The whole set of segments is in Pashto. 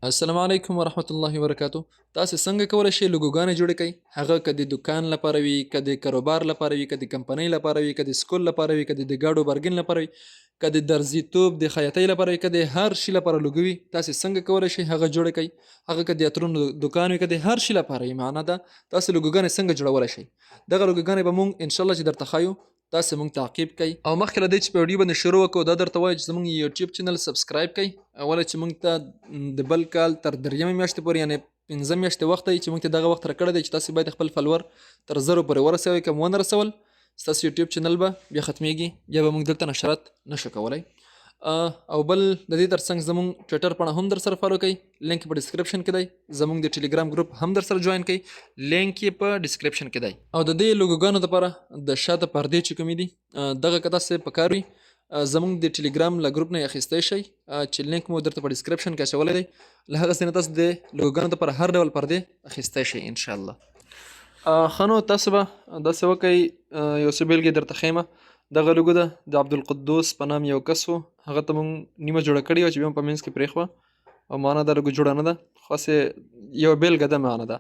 السلام علیکم ورحمت الله وبرکاتو. تاسو څنګه کولی شئ لوګوګانې جوړې کړئ؟ هغه که د دکان لپاره وي، که د کاروبار لپاره وي، که د کمپنۍ لپاره وي، که د سکول لپاره وي، که د ګاډو بارګین لپاره وي، که د درزیتوب د خیاطۍ لپاره وي، که د هر شي لپاره لوګو وي، تاسې څنګه کولی شئ هغه جوړې کړئ؟ هغه که د عطرونو دکان وي، که د هر شي لپاره وي، معنا ده تاسو لوګوګانې څنګه جوړولی شئ. دغه لوګوګانې به مونږ انشاءالله چې درته ښایو، تاسې مونږ تعقیب کړئ. او مخکې له دې چې په ویډیو باندې شروع وکړو، دا درته وایو چې زمونږ یوټیوب چینل سبسکرایب کړئ. اوله چې مونږ ته د بل کال تر دریمې میاشتې پورې یعنې 5 میاشتې وخت دی چې مونږ ته دغه وخت راکړی دی چې تاسې باید خپل فالوور تر 0 پورې ورسوئ. که مو ونه رسول، ستاسو یوټیوب چینل به بیا ختمیږي، بیا به مونږ دلته نشرات نشو کولی. او بل د دې ترڅنګ زمونږ ټویټر پاڼه هم در سره فالو کړئ، لینک په ډسکرپشن کې دی. زمونږ د ټیلیګرام گروپ هم در سره جوین کړئ، لینک یې په ډسکرپشن کې دی. او د دې لوګوګانو لپاره د شاته پردې چې کومې دي، دغه که تاسې په کار وي، زمونږ د ټیلیګرام له ګروپ نه یې اخیستی شئ، چې لینک مو درته په ډسکرپشن کې اچولی دی. له هغه ځای نه تاسو د لوګوګانو لپاره هر ډول پردې اخیستی شئ انشاءالله. ښه نو تاسو به داسې وکئ، یو څه بیلګې درته ښیمه. دغه لوګو ده د عبدالقدوس په نام یو کس و، هغه ته مونږ نیمه جوړه کړې وه چې بیا هم په منځ کې پرېښوه، او معنا دا لوګو جوړه نه ده، خاصې یوه بیلګه ده معنا ده.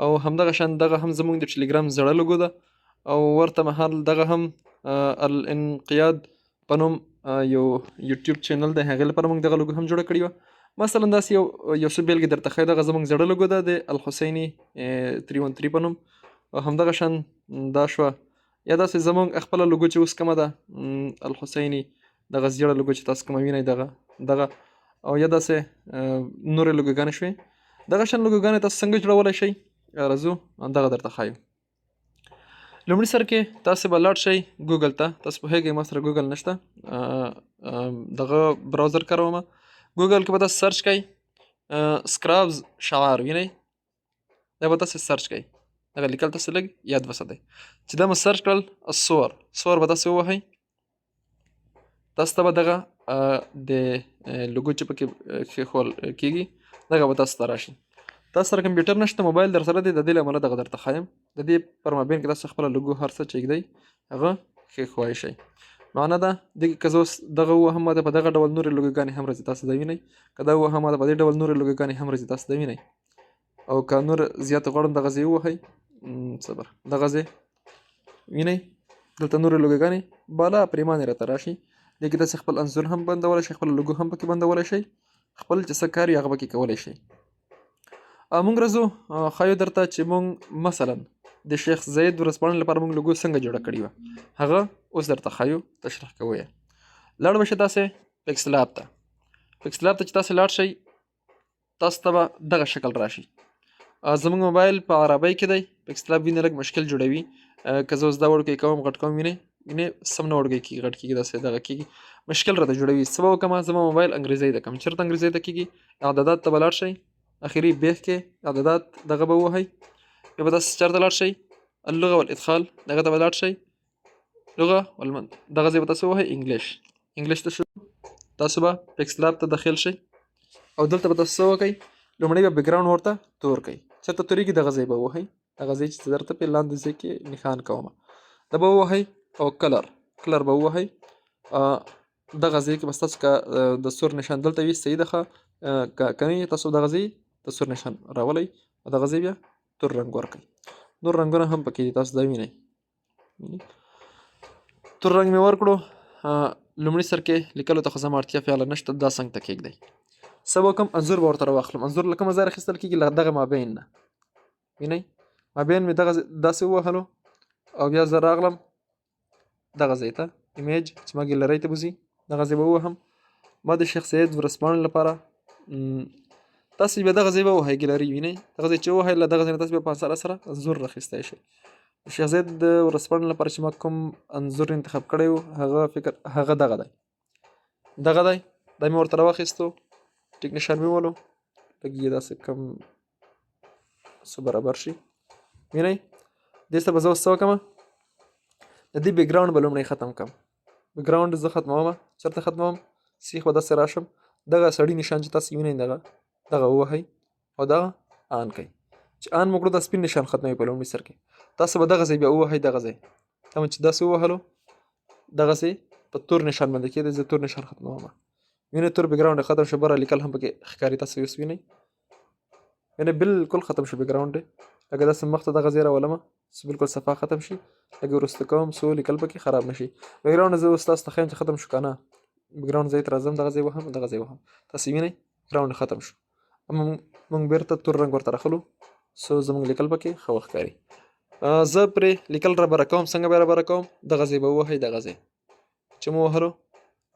او همدغه شان دغه هم زمونږ د ټیلیګرام زړه لوګو ده، او ورته مهال دغه هم الانقیاد په نوم یو یوټیوب چینل دی، هغې لپاره مونږ دغه لوګو هم جوړه کړې وه. مثلا داسې یو څه بیلګې درته ښایو. دغه زمونږ زړه لوګو ده د الحسیني 313 په نوم، او همدغه شان دا شوه. یا داسې زمونږ خپله لوګو چې اوس کومه ده الحسیني، دغه زیړه لوګو چې تاسو کومه وینئ دغه، او یا داسې نورې لوګوګانې شوې. دغه شان لوګوګانې تاسو څنګه جوړولی شئ؟ راځو دغه درته ښایو. لومړي سر کې تاسې به لاړ شئ ګوګل ته. تاسو پوهېږئ ما سره ګوګل نشته، دغه براوزر کارومه. ګوګل کې به تاسو سرچ کوئ سکرابز شعار، وینئ دا به تاسې سرچ کوئ. دغه لیکل تاسې لږ یاد وساتئ چې دا مو سرچ کړل. سور به تاسې ووهئ. تاسو ته به دغه د لوګو چې پکې کېښول کېږي، دغه به تاسو ته راشي. تاسو سره کمپیوټر نشته، موبایل در سره دی، د دې له امله دغه درته ښایم. د دې پر مابین کې تاسو خپله لوګو هر څه چې ږدئ هغه کېښوی شئ. معنا ده دغې که زه اوس دغه ووهم، ما ته په دغه ډول نورې لوګوګانې هم راځي، تاسو دا وینئ. که دا ووهم، ما ته په دې ډول نورې لوګوګانې هم راځي، تاسو دا وینئ. او که نور زیات غواړم دغه ځای ووهئ، صبر، دغه ځای وینئ، دلته نورې لوګوګانې بالا پرېمانې راته راشي. دې کې تاسې خپل انځور هم بندولی شئ، خپله لوګو هم پکې بندولی شئ، خپل چې څه کار وي هغه پکې کولی شئ. مونږ راځو ښایو درته چې مونږ مثلا د شیخ زید ورځپاڼې لپاره مونږ لوګو څنګه جوړه کړې وه، هغه اوس درته ښایو، تشریح کوو یې. لاړ به شئ تاسې پکسلاب ته. پکسلاب ته چې تاسې لاړ شئ، تاسو ته به دغه شکل راشي. زمونږ موبایل په عربۍ کې دی، پکسلاب وینې لږ مشکل جوړوي. که زه اوس دا وړوکی کوم غټ کوم، وینې سم نه وړوکی کېږي، غټ کېږي، داسې دغه کېږي، مشکل راته جوړوي. څه به وکړم؟ زما موبایل انګریزۍ ته کړم. چېرته انګریزۍ ته کېږي؟ اعدادات ته به لاړ شئ، اخري بیخ کې اعدادات دغه به ووهئ. بیا به تاسې چېرته لاړ شئ؟ اللغة والادخال، دغه ته به لاړ شئ. لغة والمد، دغه ځای به تاسې ووهئ انګلیش ته شو. تاسو به پکسلاب ته داخل شئ، او دلته به تاسو څه وکئ؟ لومړی به بیکګراونډ ورته تور کئ. چېرته تورېږي دغه ځای به ووهئ، دغه ځای چې درته پې لاندې ځای کې نښان کومه، دا به ووهئ. او کلر به ووهئ. دغه ځای کې به ستاسو که د سور نشان دلته وي صحیح ده ښه، که نه تاسو دغه ځای د سور نشان راولئ، او دغه ځای بیا تور رنګ ورکئ. نور رنګونه هم پکې دي، تاسو دا وینئ. تور رنګ مې ورکړو. لومړي سر کې لیکلو ته خو زما اړتیا فعلا نشته، دا څنګ ته کېږدئ. څه به وکړم؟ انځور به ورته راواخلم. انځور له کومه ځایه اخیستل کېږي؟ له دغه مابین نه، وینئ مابین مې دغه داسې ووهلو، او بیا زه راغلم دغه ځای ته، ایمیج چې ما ګیلرۍ ته بوځي، دغه ځای به ووهم. ما د شیخ سید ورځپاڼې لپاره تاسې بیا دغه ځای به ووهئ، ګیلرۍ وینئ، دغه ځای چې ووهئ، له دغه ځای نه تاسې بیا په اسانه سره انځور راخیستی شئ. د شیخ زید د ورځپاڼې لپاره چې ما کوم انځور انتخاب کړی و، هغه دغه دی، دا مې ورته راواخیستو، ټیک نشان مې وولو، لږ یې داسې کم څه برابر شي، وینئ. دې ته به زه اوس څه وکړم؟ د دې بیکګراونډ به لومړی ختم کړم. بیکګراونډ زه ختمومه. چېرته ختموم؟ سیخ به داسې راشم، دغه سړي نشان چې تاسې وینئ دغه ووهئ، او دغه آن کړئ. چې آن مو کړو، دا سپین نشان ختموي په لومړي سر کې. تاسو به دغه ځای بیا ووهئ، دغه ځای دا مو چې داسې ووهلو، دغه ځای په تور نشان باندې کېدی، زه تور نشان ختمومه. وینئ تور بیکګراونډ ختم شو، بره لیکل هم پکې ښکاري، تاسو اوس وینئ یعنې بالکل ختم شو بیک ګراوند دی. لکه داسې مخ ته دغه ځای راولمه چې بالکل صفحه ختم شي، لږ وروسته کوم څو لیکل پکې خراب نه شي. بیک ګراوند زه اوس تاسو ته ښیم چې ختم شو که نه. بیک ګراوند ځای ته راځم، دغه ځای وهم، دغه ځای وهم، تاسې وینئ بیک ګراوند ختم شو. موږ بیرته تور رنګ ورته راخلو څو زموږ لیکل پکې ښه وښکاري. زه پرې لیکل رابره کوم. څنګه به رابره کوم؟ دغه ځای به ووهئ، دغه ځای چې مو وهلو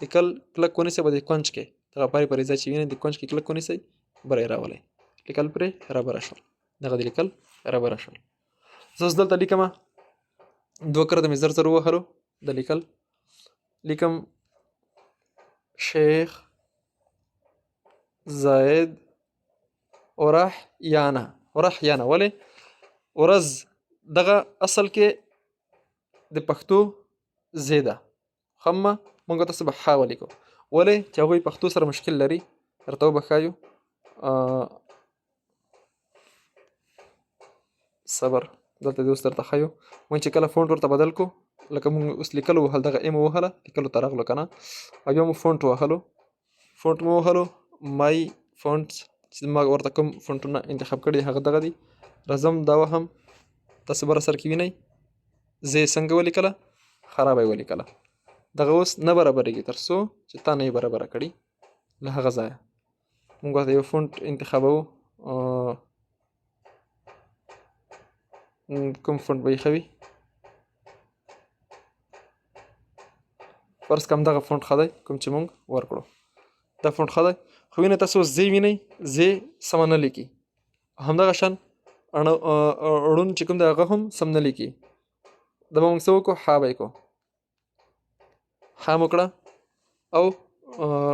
لیکل کلک ونیسئ، به د کونج کې دغه پارې پارې ځای چې وینئ د کونج کې کلک ونیسئ، بره یې راولئ، لیکل پرې رابره شول. دغه د لیکل رابره شول. زه اوس دلته لیکمه، دوه کرته مې زر زر ووهلو، د لیکل لیکم شیخ زاید اورحیانه. اورحیانه ولې؟ ورځ دغه اصل کې د پښتو زی ده، خمه موږ تاسو به ښه ولیکو. ولې؟ چې هغوی پښتو سره مشکل لري. درته وبښایو صبر. دلته دې اوس درته ښیو. موږ چې کله فونټ ورته بدل کو، لکه موږ اوس لیکلو وهل، دغه ای مو وهله، لیکلو ته راغلو که نه، او بیا مو فونټ وهلو، فونټ مو وهلو، مای فونټس چې ما ورته کوم فونټونه انتخاب کړي هغه دغه دي. راځم دا وهم، تاسو بره سر کې وینئ زه یې څنګه ولیکله، خرابه یې ولیکله. دغه اوس نه برابرېږي تر څو چې تا نه یې برابره کړي. له هغه ځایه موږ ورته یو فونټ انتخابوو. کوم فونټ به یې ښه وي؟ فرض کړم دغه فونټ ښه دی، کوم چې موږ ورکړو دا فونټ ښه دی. خو وینئ تاسو اوس زی وینئ، زی سمه نه لیکي. همدغه شان ړوند چې کوم دی هغه هم سم نه لیکي. دا به موږ څه وکړو؟ ښه به یې کړو، ښه مو کړه، او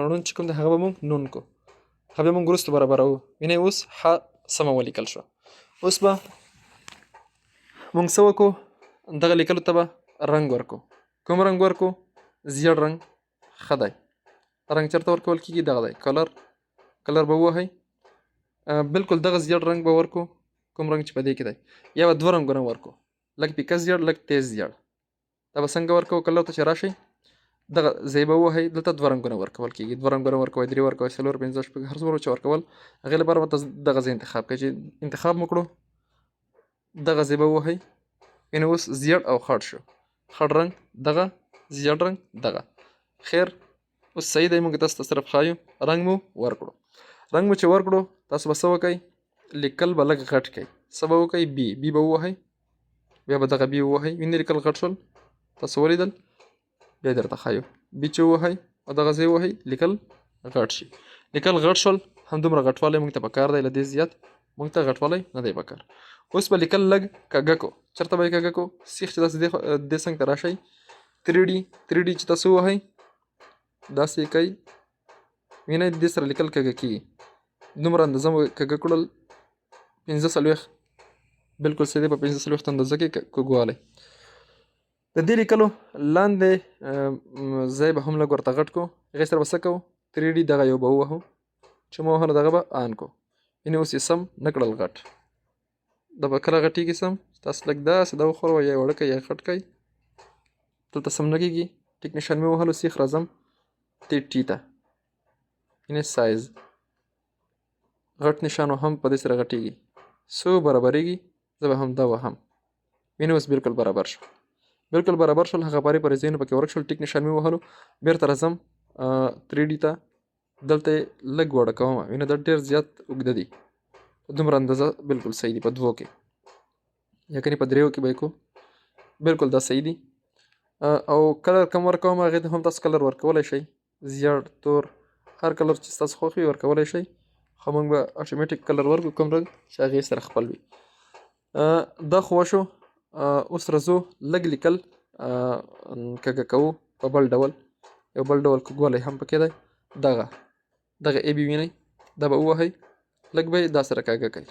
ړوند چې کوم دی هغه به موږ نون کړو، هغه بیا موږ وروسته برابروو. وینئ اوس ښه سمه ولیکل شوه. اوس به موږ څه وکړو؟ دغه لیکلو ته به رنګ ورکړو. کوم رنګ ورکړو؟ زیړ رنګ ښه دی. رنګ چېرته ورکول کېږي؟ دغه دی کلر. کلر به ووهئ، بالکل دغه زیړ رنګ به ورکړو، کوم رنګ چې په دې کې دی. یا به دوه رنګونه ورکړو، لږ پیکه زیړ، لږ تیز زیړ. دا به څنګه ورکوو؟ کلر ته چې راشئ دغه ځای به ووهئ، دلته دوه رنګونه ورکول کېږي. دوه رنګونه ورکوئ، درې ورکوئ، څلور، پنځه، شپږ، هر څومره چې ورکول. هغې لپاره به تاسو دغه ځای انتخاب کړئ. چې انتخاب مو کړو دغه ځای به ووهئ. یعنې اوس زیړ او خړ شو. خړ رنګ دغه، زیړ رنګ دغه. خیر اوس صحیح دی. موږ تاسو ته صرف ښایو. رنګ مو ورکړو. رنګ مو چې ورکړو تاسو به څه وکئ؟ لیکل به لږ غټ کئ. څه به وکئ؟ بي به ووهئ، بیا به دغه بي ووهئ. وینئ لیکل غټ شول، تاسو ولیدل. بیا درته ښایو بي چې ووهئ او دغه ځای ووهئ، لیکل غټ شي. لیکل غټ شول، همدومره غټوالی موږ ته پکار دی، له دې زیات موږ ته غټوالی نه دی پکار. اوس به لیکل لږ کږه کو. چېرته به یې کږه کو؟ سیخ چې داسې دې څنګ ته راشئ، 3D چې تاسو ووهئ داسې یې کوئ. وینئ د دې سره لیکل کږه کېږي. دومره اندازه مو کږه کړل، 45 بالکل صحیح. په 45 اندازه کې کږوالی. د دې لیکلو لاندې ځای به هم لږ ورته غټ کو. هغې سره به څه کوو؟ 3D دغه یو به ووهو، چې مو وهلو دغه به آن کو. یعنې اوس یې سم نه کړل غټ. دا به کله غټېږي سم؟ تاسو لږ داسې دا وښوروئ، یا یې وړه کئ یا غټ کئ. دلته سم نه کېږي. ټیک نشان مې وهلو، سیخ راځم ټي ته، یعنې سایز. غټ نشان هم په دې سره غټېږي. څو برابرېږي زه به هم دا وهم. وینې اوس بالکل برابر شو. بالکل برابر شول. هغه پارې پارې ځایونه پکې ورک شول. ټیک نشان مې وهلو. بیرته راځم 3D ته، دلته یې لږ وړه کومه. وینې دا ډېر زیات اوږده دي. دومره اندازه بالکل صحیح دي. په دوو کې یا کنې په دریو کې به یې کو. بالکل دا صحیح دي. او کلر کم ورکوم، هغې ته هم تاسو کلر ورکولی شئ. زیړ، تور، هر کلر چې ستاسو خوښ وي ورکولی شئ. خو موږ به اټومیټیک کلر ورکړو، کوم رنګ چې هغې سره خپل وي. دا خو وشو. اوس راځو لږ لیکل کږه کوو په بل ډول. یو بل ډول کږوالی هم پکې دی. دغه ای بي وینئ، دا به ووهئ، لږ به یې دا سره کږه کئ.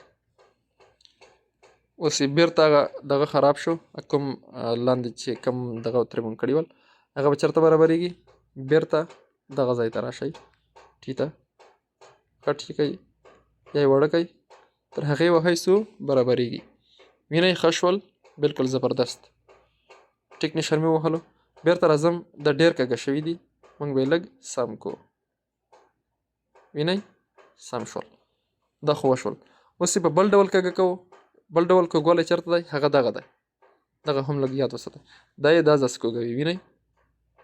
اوس یې بیرته دغه خراب شو. کوم لاندې چې کوم دغه ترې مونږ کړي ول هغه به چېرته برابرېږي؟ بیرته دغه ځای ته راشئ، ټي ته کټ یې کئ یا یې وړه کئ، تر هغې وهئ څو برابرېږي. وینئ ښه شول، بالکل زبردست. ټیک نشان مې ووهلو. بیرته راځم، دا ډېر کږه شوي دي، موږ به یې لږ سم کو. وینئ سم شول. دا خو وشول. اوس په بل ډول کږه کوو. بل ډول کږوالی چېرته دی؟ هغه دغه دی. دغه هم لږ یاد وساتئ. دا یې دا داسې کږوي، وینئ؟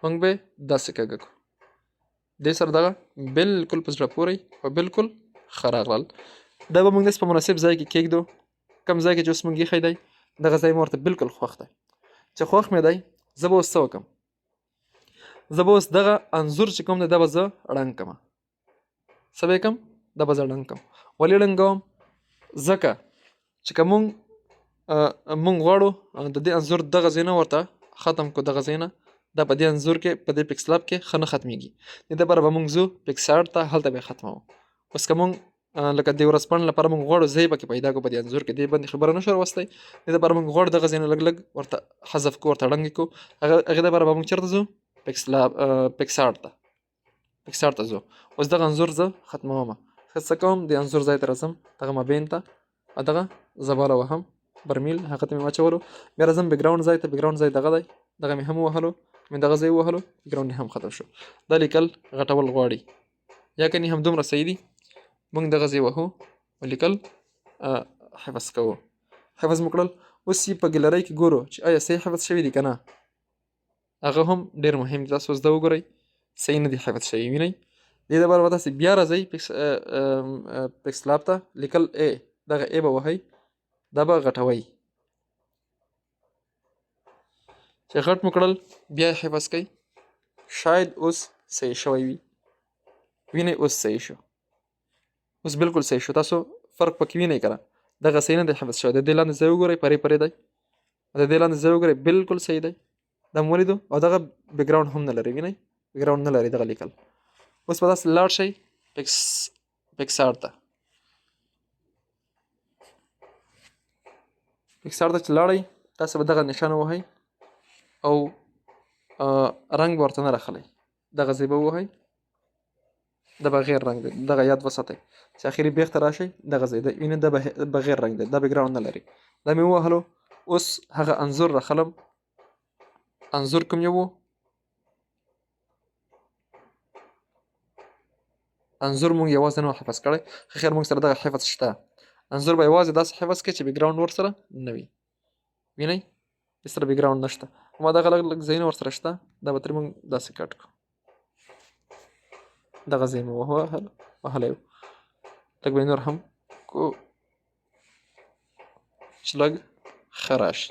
موږ به یې داسې کږه کړو. دې سره دغه بالکل په زړه پورې او بالکل ښه راغلل. دا به موږ داسې په مناسب ځای کې کېږدو. کوم ځای کې چې اوس موږ ایښی دی دغه ځای مې ورته بالکل خوښ دی. چې خوښ مې دی زه به اوس څه وکړم؟ زه به اوس دغه انځور چې کوم دی دا به زه ړنګ کړم. څه به یې کړم؟ دا به زه ړنګ کړم. ولې ړنګوم؟ ځکه چې که مونږ غواړو د دې انځور دغه ځای نه ورته ختم کړو، دغه ځای نه دا په دې انځور کې په دې پکسل اپ کې ښه نه ختمیږي. دې دپاره به مونږ ځو پکسارټ ته، هلته به یې ختموو. اوس که مونږ لکه د ورځپاڼې لپاره مونږ غواړو ځای پکې پیدا کړو په دې انځور کې، دې باندې خبره نه شو راوستی. دې دپاره مونږ غواړو دغه ځای نه لږ لږ ورته حذف کړو، ورته ړنګ کړو. هغې دپاره به مونږ چېرته ځو؟ پکسارټ ته. پکسارټ ته ځو. اوس دغه انځور زه ختمومه. ښه څه کوم؟ د انځور ځای ته راځم، دغه مابین ته دغه زباله وهم، برمیل هغه ته مې واچولو. بیا راځم بیکګراونډ ځای ته. بیکګراونډ ځای دغه دی، دغه مې هم ووهلو، مې دغه ځای ووهلو، بیکګراونډ یې هم ختم شو. دا لیکل غټول غواړي یا کنې هم دومره صحیح دي. موږ دغه ځای وهو، ولیکل حفظ کوو. حفظ مو کړل. اوس یې په ګیلرۍ کې ګورو چې آیا صحیح حفظ شوي دي که نه. هغه هم ډېر مهم دي. تاسو اوس دا وګورئ صحیح نه دي حفظ شوي، وینئ؟ دې دپاره به تاسې بیا راځئ پکسل اپ ته، لیکل ا، دغه ا به وهئ، دا به غټوئ. چې غټ مو کړل بیا یې حفظ کوئ. شاید اوس صحیح شوی وي. وینئ اوس صحیح شو. اوس بالکل صحیح شو. تاسو فرق پکې وینئ که نه؟ دغه صحیح نه دی حفظ شوی. د دې لاندې ځای وګورئ پرې پرې دی. د دې لاندې ځای وګورئ بالکل صحیح دی. دا مو ولیدو. او دغه بیکګراونډ هم نه لري، وینئ؟ بیکګراونډ نه لري دغه لیکل. اوس به تاسو لاړ شئ پکسارټ ته. پکسارټ ته چې لاړئ تاسو به دغه نشان ووهئ او رنګ به ورته نه راخلی. دغه ځای به ووهئ، دا به غیر رنګ دی. دغه یاد وساتئ چې اخري بیخ ته راشئ دغه ځای دی، وینئ دا به غیر رنګ دی، دا بیکګراونډ نه لري. دا مې ووهلو. اوس هغه انځور راخلم. انځور کوم یو و؟ انځور مونږ یوازې نه حفظ کړی. خیر مونږ سره دغه حفظ شته. انځور به یوازې داسې حفظ کړئ چې بیکګراونډ ورسره نه وي. وینئ سره بیکګراونډ نشته. همدغه لږ لږ ځایونه ورسره شته. دا به ترې مونږ داسې کټ کړو. دغه ځای مې وهلی و. لږ به یې نور هم کو چې لږ ښه راشي.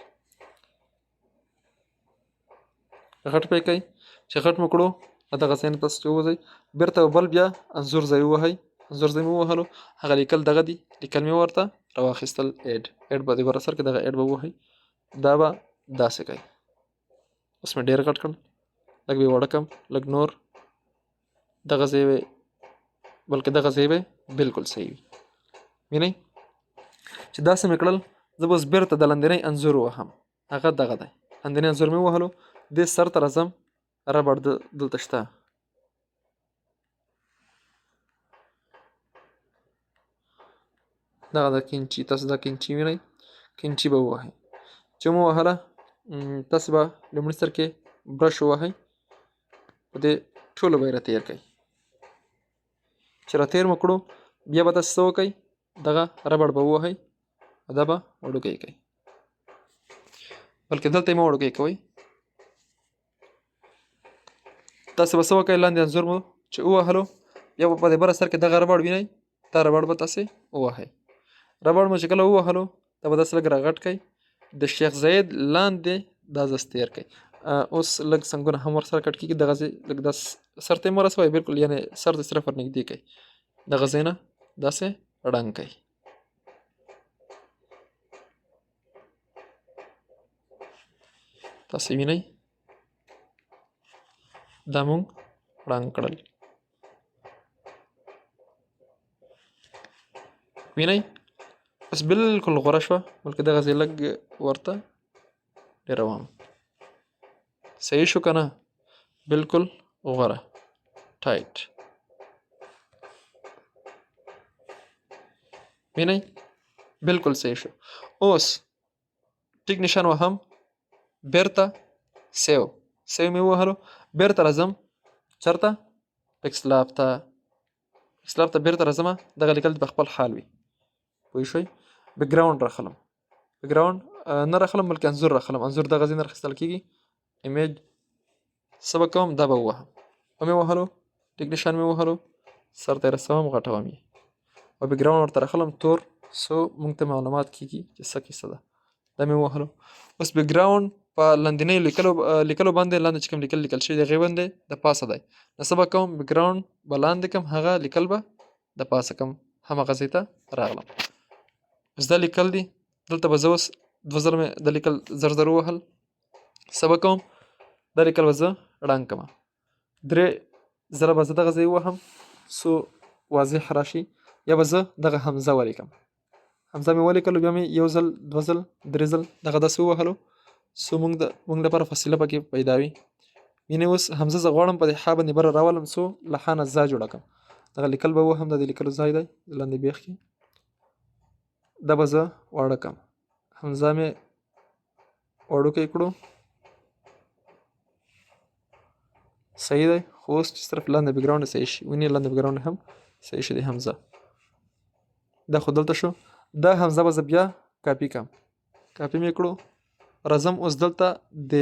غټ به یې کوئ. چې غټ مو کړو دغه ځای نه تاسو چې ووځئ بېرته بل بیا انځور ځای ووهئ. انځور ځای مې ووهلو. هغه لیکل دغه دي، لیکل مې ورته راواخیستل ایډ. ایډ به د ګوره سر کې دغه ایډ به ووهئ. دا به داسې کوئ. اوس مې ډېر غټ کړم، لږ به یې وړه کړم، لږ نور. دغه ځای به بلکې دغه ځای به بالکل صحیح وي. وینئ چې داسې مې کړل. زه به اوس بېرته د لاندنی انځور ووهم. هغه دغه دی. لاندنی انځور مې ووهلو. دې سر ته راځم. ربړ دلته شته. دغه د کینچي، تاسو دا کینچي وینئ، کینچي به ووهئ. چې مو ووهله تاسې به لومړي سر کې برش ووهئ. په دې ټولو به یې راتېر کړئ. چې راتېر مو کړو بیا به تاسې څه وکئ؟ دغه ربړ به ووهئ او دا به وړوکی کئ. بلکې دلته یې مه وړوکی کوئ. تاسې به څه وکئ؟ لاندې انځور مو چې ووهلو بیا به په دې بره سر کې دغه ربړ وینئ، دا ربړ به تاسې ووهئ. ربړ مو چې کله ووهلو دا به داسې لږ راغټ کئ. د شیخ زاید لاندې دا ځس تېر کئ. اوس لږ څنګونه هم ورسره کټ کېږي. دغه ځای لږ داسې سر ته یې مه رسوئ، بلکل یعنې سر ته صرف ورنږدې کئ. دغه ځای نه داسې ړنګ کئ. تاسې وینئ دا مونږ ړنګ کړل. وینئ اوس بالکل غوره شوه. بلکې دغه ځای لږ ورته ډېروم. صحیح شو که نه؟ بالکل غوره ټایټ. وینئ بالکل صحیح شو. اوس ټیک نشان وهم، بېرته سیو مې ووهلو. بېرته راځم چېرته؟ پکسل اپ ته. پکسل اپ ته بېرته راځمه. دغه لیکل په خپل حال وي. پوه شئ. بیک ګراوند راخلم، بیک ګراوند نه راخلم بلکې انځور راخلم. انځور دغه ځای نه راخیستل کېږي. ایمیج څه به کوم دا به ووهم، ومې وهلو ټیک نشان مې وهلو، سر ته یې رسوم غټوم یې او بیک ګراوند ورته راخلم تور، سو موږ ته معلومات کېږي چې څه کیسه ده. دا مې ووهلو. اوس بیک ګراوند په لاندنیو لیکلو باندې لاندې چې کوم لیکل شوي د هغې باندې د پاسه دی. نو څه به کوم بیک ګراوند به لاندې کم، هغه لیکل به د پاسه کم، همغه ځای ته راغلم. اوس دا لیکل دي، دلته به زه اوس 2 ځله مې د لیکل زر ووهل. څه به کوم دا لیکل به زه ړنګ کړم. 3 ځله به زه دغه ځای ووهم څو واضح راشي، یا به زه دغه حمزه ولیکم. حمزه مې ولیکلو، بیا مې 1 ځل 2 ځل 3 ځل دغه داسې ووهلو څو موږ لپاره فاصله پکې پیدا وي. یعنې اوس حمزه زه غواړم په دې ح باندې بره راولم څو له ح نه ځا جوړه کړم. دغه لیکل به وهم، دا د لیکلو ځای دی لاندې بیخ کې. دا به زه واړه کړم، حمزه مې وړوکی کړو. صحیح دی. خو اوس چې صرف لاندې بیک ګراوند صحیح شي، ونې لاندې بیک ګراوند هم صحیح شي د حمزه. دا خو دلته شو. دا حمزه به زه بیا کاپي کړم، کاپي مې کړو. راځم اوس دلته د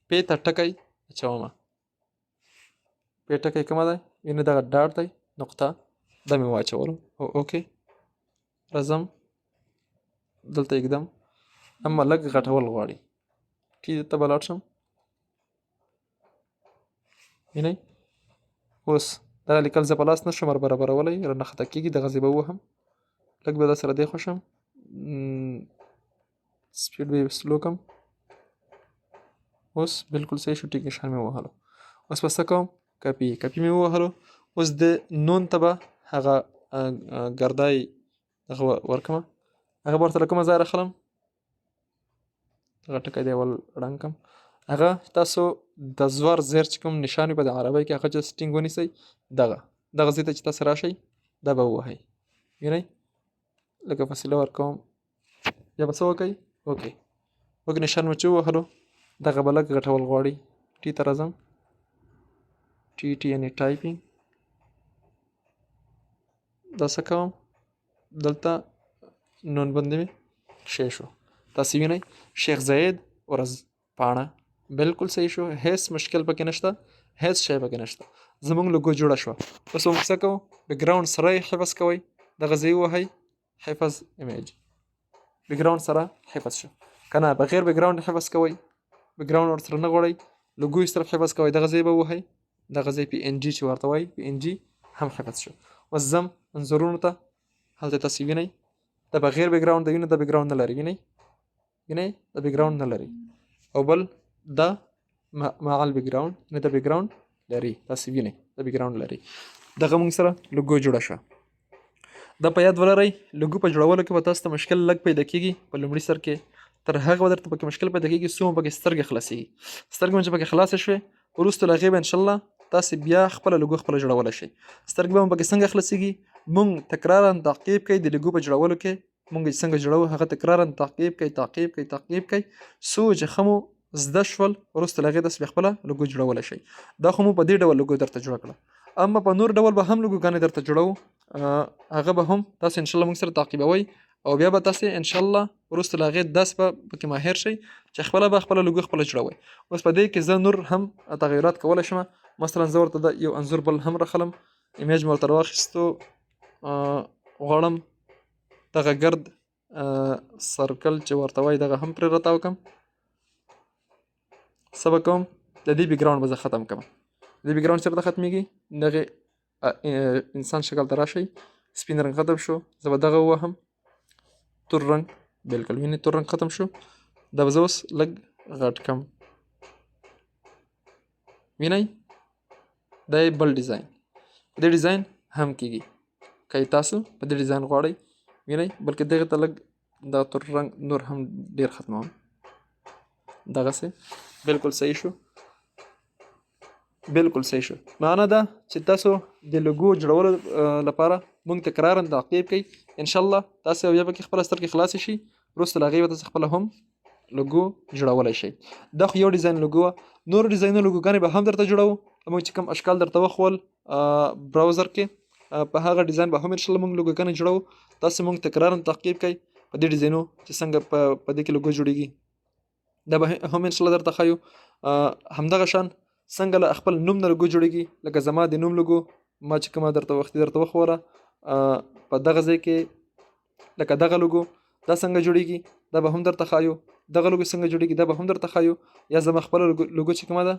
پې ته ټکی اچومه. پې ټکی کومه دی؟ یعنې دغه ډاټ دی، نقطه، دا مې واچولو او اوکې. راځم دلته یکدم، اما لږ غټول غواړي کې ته به لاړ شم. وینئ اوس دغه لیکل زه په لاس نه شم برابرولی، رانه خطا کېږي. دغه ځای به ووهم، لږ به دا سره دی خوشم، سپیډ به یې سلو کړم. اوس بالکل صحیح شو، ټیک نشان مې ووهلو. اوس به څه کوم؟ کاپي مې ووهلو. اوس د نون ته به هغه ګردای دغه ورکړمه، هغه به ورته له کومه ځای راخلم، دغه ټکی دی اول ړنګ کړم. هغه تاسو د زور زیر چې کوم نشان وي په د عربۍ کې، هغه جست ټینګ ونیسئ. دغه ځای ته چې تاسو راشئ دا به ووهئ. وینئ لکه فاصله ورکوم، یا به څه وکئ؟ اوکې. اوکې نشان مې چې ووهلو، دغه به لږ غټول غواړي. ټي ته راځم، ټي یعنې ټایپینګ. دا څه کوم؟ دلته نون باندې مې کښې شو. تاسې وینئ شیخ زاید ورځپاڼه بالکل صحیح شو، هیڅ مشکل پکې نشته، هیڅ شی پکې نشته. زموږ لوګو جوړه شوه. اوس موږ څه کوو؟ بیک ګراوند سره یې حفظ کوئ، دغه ځای ووهئ، حفظ ایمیج. بیک ګراوند سره حفظ شو. که نه بغیر بیک ګراوند حفظ کوئ، بیک ګراوند ورسره نه غواړئ، لوګو یې صرف حفظ کوئ، دغه ځای به ووهئ، دغه ځای پی ان جي چې ورته وایي، پی ان جي هم حفظ شو. اوس ځم انځورونو ته، هلته تاسې وینئ دا بغیر بیک ګراوند د وینئ، دا بیک ګراوند نه لري. وینئ دا بیک ګراوند نه لري. او بل دا مع البیک ګراوند، نه دا بیک ګراوند لري. تاسې وینئ دا بیک ګراوند لري. دغه موږ سره لوګو جوړه شوه. دا په یاد ولرئ، لوګو په جوړولو کې به تاسو ته مشکل لږ پیدا کېږي په لومړي سر کې، تر هغه به درته پکې مشکل پیدا کېږي څو مو پکې سترګې خلاصېږي. سترګې مو چې پکې خلاصې شوې، وروسته له هغې به انشاءالله تاسې بیا خپله لوګو خپله جوړولی شئ. سترګې به مو پکې څنګه خلاصېږي؟ موږ تکرارا تعقیب کوئ د لوګو په جوړولو کې. موږ چې څنګه جوړوو هغه تکرارا تعقیب کوئ څو چې ښه مو زده شول، وروسته له هغې داسې بیا خپله لوګو جوړولی شئ. دا خو مو په دې ډول لوګو درته جوړه کړه. اما په نور ډول به هم لوګوګانې درته جوړوو، هغه به هم تاسې انشاءالله موږ سره تعقیبوئ، او بیا به تاسې انشاءالله وروسته له هغې داسې به پکې ماهر شئ چې خپله به خپله لوګو خپله جوړوئ. اوس په دې کې زه نور هم تغیرات کولی شم. مثلا زه ورته یو انځور بل هم راخلم، ایمیج مې ورته راواخیستو، غواړم دغه ګرد سرکل چې ورته وایي دغه هم پرې راتاو کړم. څه به کوم؟ د دې بیک ګراوند به زه ختم کړم. د دې بیک ګراوند چېرته ختمېږي؟ دغې انسان شکل ته راشئ، سپین رنګ ختم شو، زه به دغه ووهم، تور رنګ بالکل وینئ تور رنګ ختم شو. دا به زه اوس لږ غټ کړم. وینئ دا یې بل ډیزاین. په دې ډیزاین هم کېږي که تاسو په دې ډیزاین غواړئ. وینئ بلکې دغې ته لږ دغه تور رنګ نور هم ډېر ختموم. دغسې بالکل صحیح شو، بالکل صحیح شو. معنا ده چې تاسو د لوګو جوړولو لپاره موږ تکرارا تعقیب کوئ، انشاءالله تاسو بیا پکې خپله سترګې خلاصې شي، وروسته له هغې به تاسو خپله هم لوګو جوړولی شئ. دا خو یو ډیزاین لوګو وه. نور ډیزاینونه لوګوګانې به هم درته جوړوو. موږ چې کوم اشکال درته وښول براوزر کې، په هغه ډیزاین به هم انشاءالله موږ لوګوګانې جوړوو. تاسې موږ تکراراً تعقیب کړئ په دې ډیزاینو چې څنګه په دې کې لوګو جوړیږي. دا به هم انشاءالله درته ښایو. همدغه شان څنګه له خپل نوم نه لوګو جوړیږي، لکه زما د نوم لوګو ما چې کومه درته وښوره په دغه ځای کې، لکه دغه لوګو دا څنګه جوړیږي دا به هم درته ښایو. دغه لوګو څنګه جوړیږي دا به هم درته ښایو. یا زما خپله لوګو چې کومه ده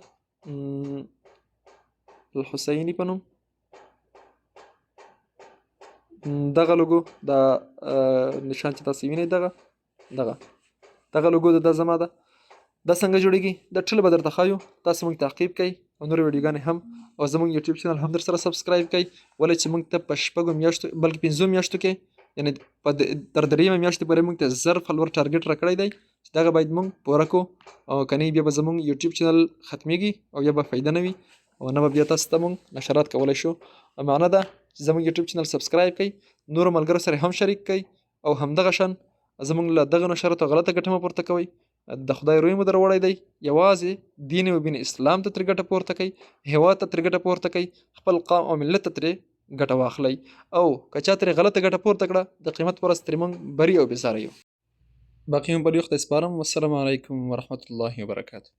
الحسیني په نوم، دغه لوګو دا نشان چې تاسې وینئ دغه لوګو دا زما ده. دا څنګه جوړیږي دا ټول به درته ښایو. تاسې موږ تعقیب کړئ او نور ویډیوګانې هم او زموږ یوټیوب چینل هم درسره سبسکرایب کړئ. ولې چې موږ ته په 6 میاشتو بلکې 5 میاشتو کې یعنی تر 3 میاشتې پورې موږ ته 1000 فالوور ټارګټ راکړی دی چې دغه باید موږ پوره کړو. او که نه بیا به زموږ یوټیوب چینل ختمیږي او یا به فایده نه وي او نه به بیا تاسو ته موږ نشرات کولی شو. معنا ده چې زموږ یوټیوب چینل سبسکرایب کړئ، نورو ملګرو سره هم شریک کړئ او همدغه شان زموږ له دغه نشراتو غلطه ګټه مه پورته کوئ. د خدای روی مو در وړی دی، یوازې دین او بین اسلام ته ترې ګټه پورته کوئ، هیواد ته ترې ګټه پورته کوئ، خپل قوم او ملت ته ترې ګټه واخلئ. او که چا ترې غلطه ګټه پورته کړه د قیمت په ورځ ترې موږ بری او بېزاره یو. باقي هم بل وخت سپارم. والسلام علیکم ورحمة الله وبرکاته.